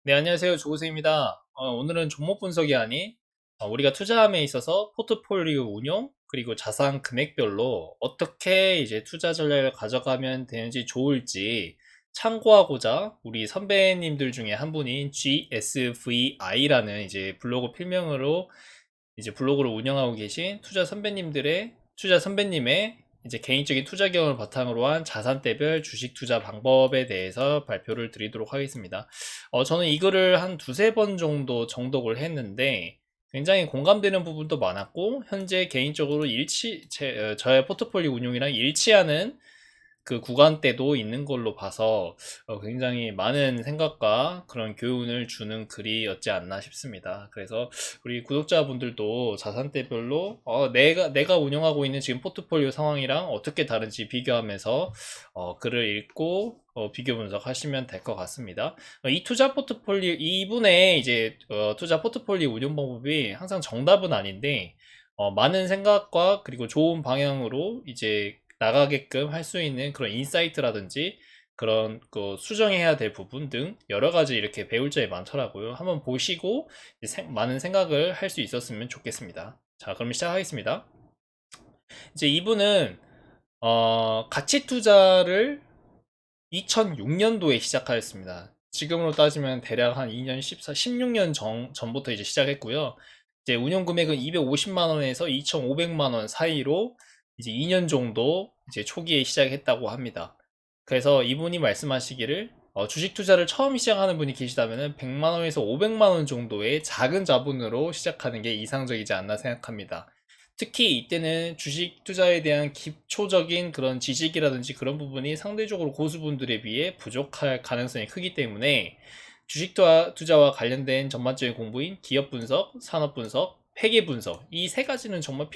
네, 안녕하세요. 조우세입니다. 오늘은 종목 분석이 아닌 우리가 투자함에 있어서 포트폴리오 운용 그리고 자산 금액별로 어떻게 이제 투자 전략을 가져가면 되는지 좋을지 참고하고자 우리 선배님들 중에 한 분인 GSVI라는 이제 블로그 필명으로 이제 블로그를 운영하고 계신 투자 선배님의 이제 개인적인 투자 경험을 바탕으로 한 자산대별 주식 투자 방법에 대해서 발표를 드리도록 하겠습니다. 저는 이거를 한 두세 번 정도 정독을 했는데 굉장히 공감되는 부분도 많았고 현재 개인적으로 저의 포트폴리오 운용이랑 일치하는 그 구간대도 있는 걸로 봐서 굉장히 많은 생각과 그런 교훈을 주는 글이었지 않나 싶습니다. 그래서 우리 구독자분들도 자산대별로 내가 운영하고 있는 지금 포트폴리오 상황이랑 어떻게 다른지 비교하면서 글을 읽고 비교 분석하시면 될 것 같습니다. 이분의 이제 투자 포트폴리오 운영 방법이 항상 정답은 아닌데 많은 생각과 그리고 좋은 방향으로 이제 나가게끔 할 수 있는 그런 인사이트라든지 그런 그 수정해야 될 부분 등 여러 가지 이렇게 배울 점이 많더라고요. 한번 보시고 많은 생각을 할 수 있었으면 좋겠습니다. 자, 그럼 시작하겠습니다. 이제 이분은 가치 투자를 2006년도에 시작하였습니다. 지금으로 따지면 대략 한 2년 16년 전부터 이제 시작했고요. 이제 운용 금액은 250만 원에서 2,500만 원 사이로 이제 2년 정도 이제 초기에 시작했다고 합니다. 그래서 이분이 말씀하시기를 주식 투자를 처음 시작하는 분이 계시다면 100만 원에서 500만 원 정도의 작은 자본으로 시작하는 게 이상적이지 않나 생각합니다. 특히 이때는 주식 투자에 대한 기초적인 그런 지식이라든지 그런 부분이 상대적으로 고수분들에 비해 부족할 가능성이 크기 때문에 주식 투자와 관련된 전반적인 공부인 기업 분석, 산업 분석, 회계 분석 이 세 가지는 정말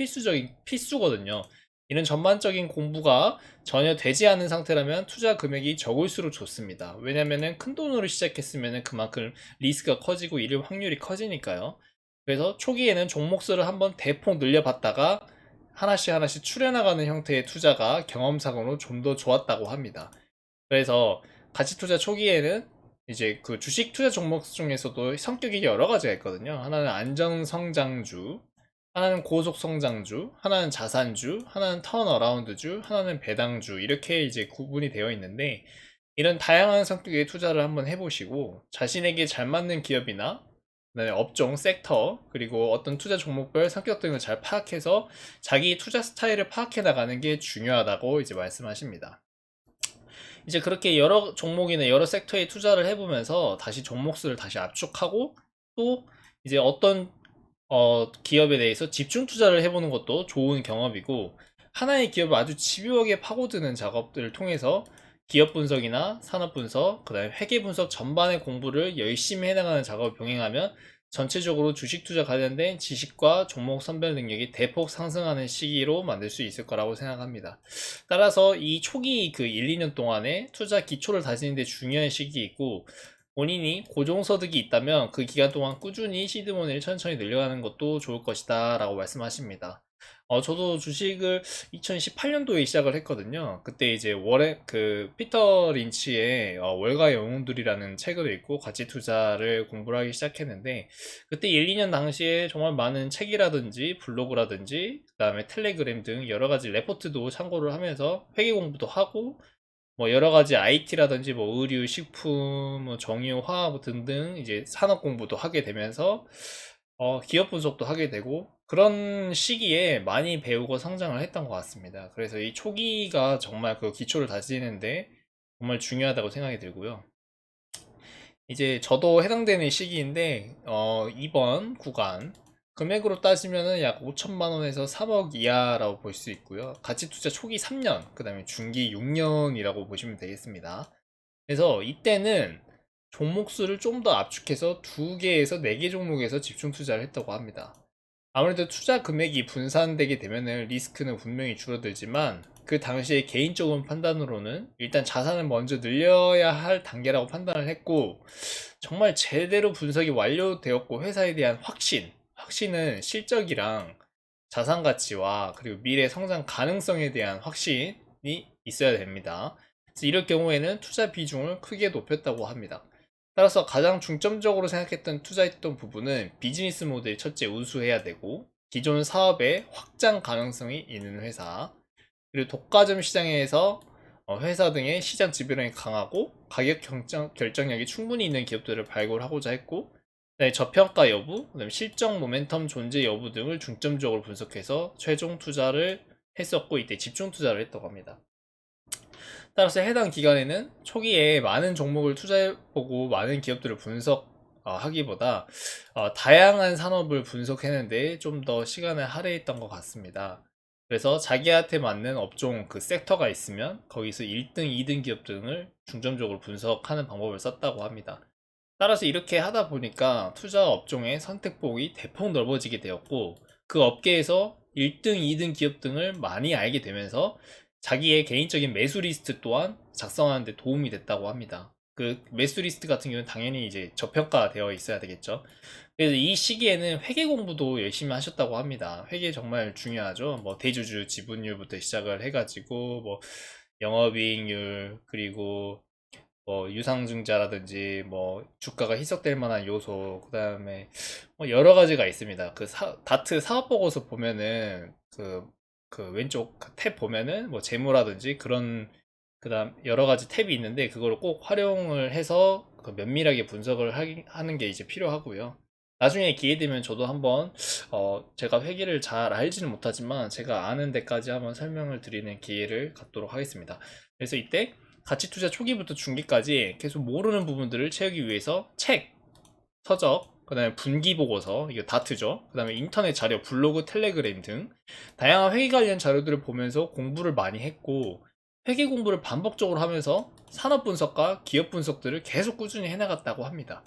필수거든요. 이런 전반적인 공부가 전혀 되지 않은 상태라면 투자 금액이 적을수록 좋습니다. 왜냐면은 큰 돈으로 시작했으면 그만큼 리스크가 커지고 잃을 확률이 커지니까요. 그래서 초기에는 종목수를 한번 대폭 늘려봤다가 하나씩 하나씩 추려나가는 형태의 투자가 경험상으로 좀 더 좋았다고 합니다. 그래서 가치 투자 초기에는 이제 그 주식 투자 종목 중에서도 성격이 여러 가지가 있거든요. 하나는 안정성장주, 하나는 고속성장주, 하나는 자산주, 하나는 턴어라운드주, 하나는 배당주 이렇게 이제 구분이 되어 있는데 이런 다양한 성격의 투자를 한번 해보시고 자신에게 잘 맞는 기업이나 그다음에 업종, 섹터, 그리고 어떤 투자 종목별 성격 등을 잘 파악해서 자기 투자 스타일을 파악해 나가는 게 중요하다고 이제 말씀하십니다. 이제 그렇게 여러 종목이나 여러 섹터에 투자를 해보면서 다시 종목 수를 다시 압축하고 또 이제 어떤 기업에 대해서 집중 투자를 해보는 것도 좋은 경험이고 하나의 기업을 아주 집요하게 파고드는 작업들을 통해서 기업 분석이나 산업 분석, 그다음에 회계 분석 전반의 공부를 열심히 해나가는 작업을 병행하면 전체적으로 주식 투자 관련된 지식과 종목 선별 능력이 대폭 상승하는 시기로 만들 수 있을 거라고 생각합니다. 따라서 이 초기 그 1, 2년 동안에 투자 기초를 다지는 데 중요한 시기 있고 본인이 고정소득이 있다면 그 기간 동안 꾸준히 시드머니를 천천히 늘려가는 것도 좋을 것이다 라고 말씀하십니다. 저도 주식을 2018년도에 시작을 했거든요. 그때 이제 피터 린치의 월가의 영웅들이라는 책을 읽고 가치 투자를 공부를 하기 시작했는데 그때 1, 2년 당시에 정말 많은 책이라든지 블로그라든지 그다음에 텔레그램 등 여러 가지 레포트도 참고를 하면서 회계 공부도 하고 뭐 여러 가지 IT라든지 뭐 의류, 식품, 뭐 정유, 화학 등등 이제 산업 공부도 하게 되면서 기업 분석도 하게 되고 그런 시기에 많이 배우고 성장을 했던 것 같습니다. 그래서 이 초기가 정말 그 기초를 다지는데 정말 중요하다고 생각이 들고요. 이제 저도 해당되는 시기인데 이번 구간 금액으로 따지면은 약 5천만 원에서 3억 이하라고 볼 수 있고요. 가치 투자 초기 3년, 그다음에 중기 6년이라고 보시면 되겠습니다. 그래서 이때는 종목 수를 좀 더 압축해서 2개에서 4개 종목에서 집중 투자를 했다고 합니다. 아무래도 투자 금액이 분산되게 되면은 리스크는 분명히 줄어들지만 그 당시에 개인적인 판단으로는 일단 자산을 먼저 늘려야 할 단계라고 판단을 했고 정말 제대로 분석이 완료되었고 회사에 대한 확신은 실적이랑 자산 가치와 그리고 미래 성장 가능성에 대한 확신이 있어야 됩니다. 그래서 이럴 경우에는 투자 비중을 크게 높였다고 합니다. 따라서 가장 중점적으로 생각했던 투자했던 부분은 비즈니스 모델이 첫째 우수해야 되고, 기존 사업의 확장 가능성이 있는 회사, 그리고 독과점 시장에서 회사 등의 시장 지배력이 강하고 가격 결정력이 충분히 있는 기업들을 발굴하고자 했고, 그다음에 저평가 여부, 그다음에 실적 모멘텀 존재 여부 등을 중점적으로 분석해서 최종 투자를 했었고, 이때 집중 투자를 했다고 합니다. 따라서 해당 기간에는 초기에 많은 종목을 투자해보고 많은 기업들을 분석하기보다 다양한 산업을 분석했는데 좀 더 시간을 할애했던 것 같습니다. 그래서 자기한테 맞는 업종 그 섹터가 있으면 거기서 1등, 2등 기업 등을 중점적으로 분석하는 방법을 썼다고 합니다. 따라서 이렇게 하다 보니까 투자 업종의 선택폭이 대폭 넓어지게 되었고, 그 업계에서 1등, 2등 기업 등을 많이 알게 되면서 자기의 개인적인 매수 리스트 또한 작성하는 데 도움이 됐다고 합니다. 그 매수 리스트 같은 경우는 당연히 이제 저평가되어 있어야 되겠죠. 그래서 이 시기에는 회계 공부도 열심히 하셨다고 합니다. 회계 정말 중요하죠. 뭐 대주주 지분율부터 시작을 해가지고 뭐 영업이익률, 그리고 뭐 유상증자라든지 뭐 주가가 희석될 만한 요소, 그 다음에 뭐 여러 가지가 있습니다. 그 다트 사업 보고서 보면은 그 왼쪽 탭 보면은 뭐 재무라든지 그런, 그 다음 여러 가지 탭이 있는데 그거를 꼭 활용을 해서 그 면밀하게 분석을 하는 게 이제 필요하고요. 나중에 기회 되면 저도 한번 제가 회계를 잘 알지는 못하지만 제가 아는 데까지 한번 설명을 드리는 기회를 갖도록 하겠습니다. 그래서 이때 가치 투자 초기부터 중기까지 계속 모르는 부분들을 채우기 위해서 책, 서적, 그 다음에 분기 보고서, 이거 다트죠. 그 다음에 인터넷 자료, 블로그, 텔레그램 등 다양한 회계 관련 자료들을 보면서 공부를 많이 했고, 회계 공부를 반복적으로 하면서 산업 분석과 기업 분석들을 계속 꾸준히 해나갔다고 합니다.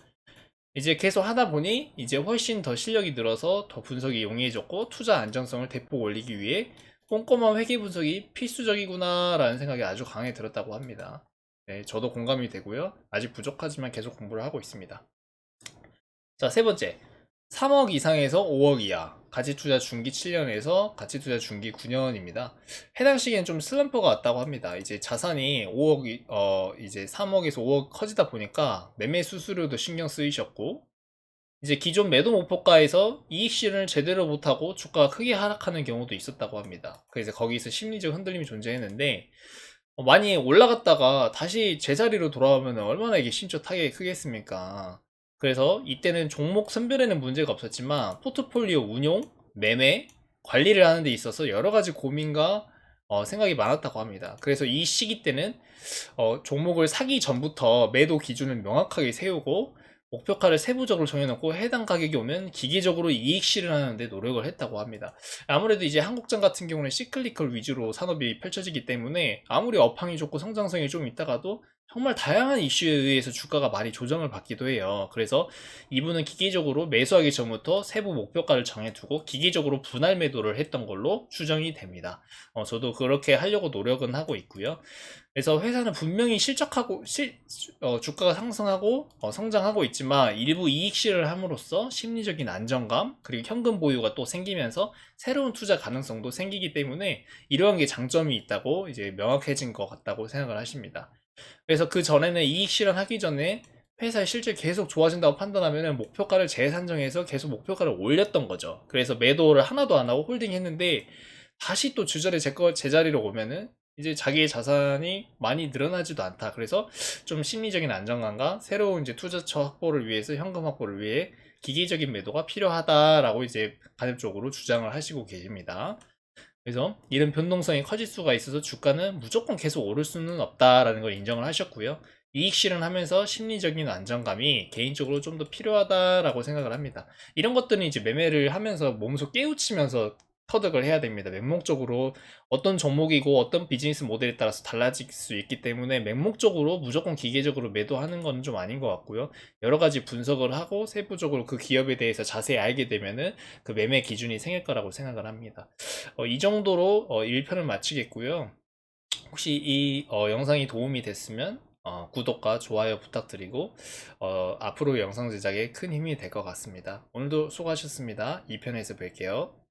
이제 계속 하다 보니 이제 훨씬 더 실력이 늘어서 더 분석이 용이해졌고, 투자 안정성을 대폭 올리기 위해 꼼꼼한 회계 분석이 필수적이구나 라는 생각이 아주 강하게 들었다고 합니다. 네, 저도 공감이 되고요. 아직 부족하지만 계속 공부를 하고 있습니다. 자, 세 번째. 3억 이상에서 5억 이하. 가치투자 중기 7년에서 가치투자 중기 9년입니다. 해당 시기엔 좀 슬럼프가 왔다고 합니다. 이제 자산이 5억, 이제 3억에서 5억 커지다 보니까 매매 수수료도 신경 쓰이셨고, 이제 기존 매도 목표가에서 이익 실현을 제대로 못하고 주가가 크게 하락하는 경우도 있었다고 합니다. 그래서 거기서 심리적 흔들림이 존재했는데, 많이 올라갔다가 다시 제자리로 돌아오면 얼마나 이게 심적 타격이 크겠습니까? 그래서 이때는 종목 선별에는 문제가 없었지만 포트폴리오 운용, 매매, 관리를 하는 데 있어서 여러 가지 고민과 생각이 많았다고 합니다. 그래서 이 시기 때는 종목을 사기 전부터 매도 기준을 명확하게 세우고 목표가를 세부적으로 정해놓고 해당 가격이 오면 기계적으로 이익 실현하는 데 노력을 했다고 합니다. 아무래도 이제 한국장 같은 경우는 시클리컬 위주로 산업이 펼쳐지기 때문에 아무리 업황이 좋고 성장성이 좀 있다가도 정말 다양한 이슈에 의해서 주가가 많이 조정을 받기도 해요. 그래서 이분은 기계적으로 매수하기 전부터 세부 목표가를 정해두고 기계적으로 분할 매도를 했던 걸로 추정이 됩니다. 저도 그렇게 하려고 노력은 하고 있고요. 그래서 회사는 분명히 주가가 상승하고 성장하고 있지만 일부 이익 실현을 함으로써 심리적인 안정감, 그리고 현금 보유가 또 생기면서 새로운 투자 가능성도 생기기 때문에 이러한 게 장점이 있다고 이제 명확해진 것 같다고 생각을 하십니다. 그래서 그 전에는 이익 실현하기 전에 회사의 실적이 계속 좋아진다고 판단하면 목표가를 재산정해서 계속 목표가를 올렸던 거죠. 그래서 매도를 하나도 안 하고 홀딩했는데 다시 또 주저리 제자리로 오면은 이제 자기의 자산이 많이 늘어나지도 않다. 그래서 좀 심리적인 안정감과 새로운 이제 투자처 확보를 위해서 현금 확보를 위해 기계적인 매도가 필요하다라고 이제 간접적으로 주장을 하시고 계십니다. 그래서 이런 변동성이 커질 수가 있어서 주가는 무조건 계속 오를 수는 없다라는 걸 인정을 하셨고요. 이익 실현하면서 심리적인 안정감이 개인적으로 좀 더 필요하다라고 생각을 합니다. 이런 것들은 이제 매매를 하면서 몸소 깨우치면서 터득을 해야 됩니다. 맹목적으로 어떤 종목이고 어떤 비즈니스 모델에 따라서 달라질 수 있기 때문에 맹목적으로 무조건 기계적으로 매도하는 건 좀 아닌 것 같고요. 여러 가지 분석을 하고 세부적으로 그 기업에 대해서 자세히 알게 되면은 그 매매 기준이 생길 거라고 생각을 합니다. 이 정도로 1편을 마치겠고요. 혹시 이 영상이 도움이 됐으면 구독과 좋아요 부탁드리고 앞으로 영상 제작에 큰 힘이 될 것 같습니다. 오늘도 수고하셨습니다. 2편에서 뵐게요.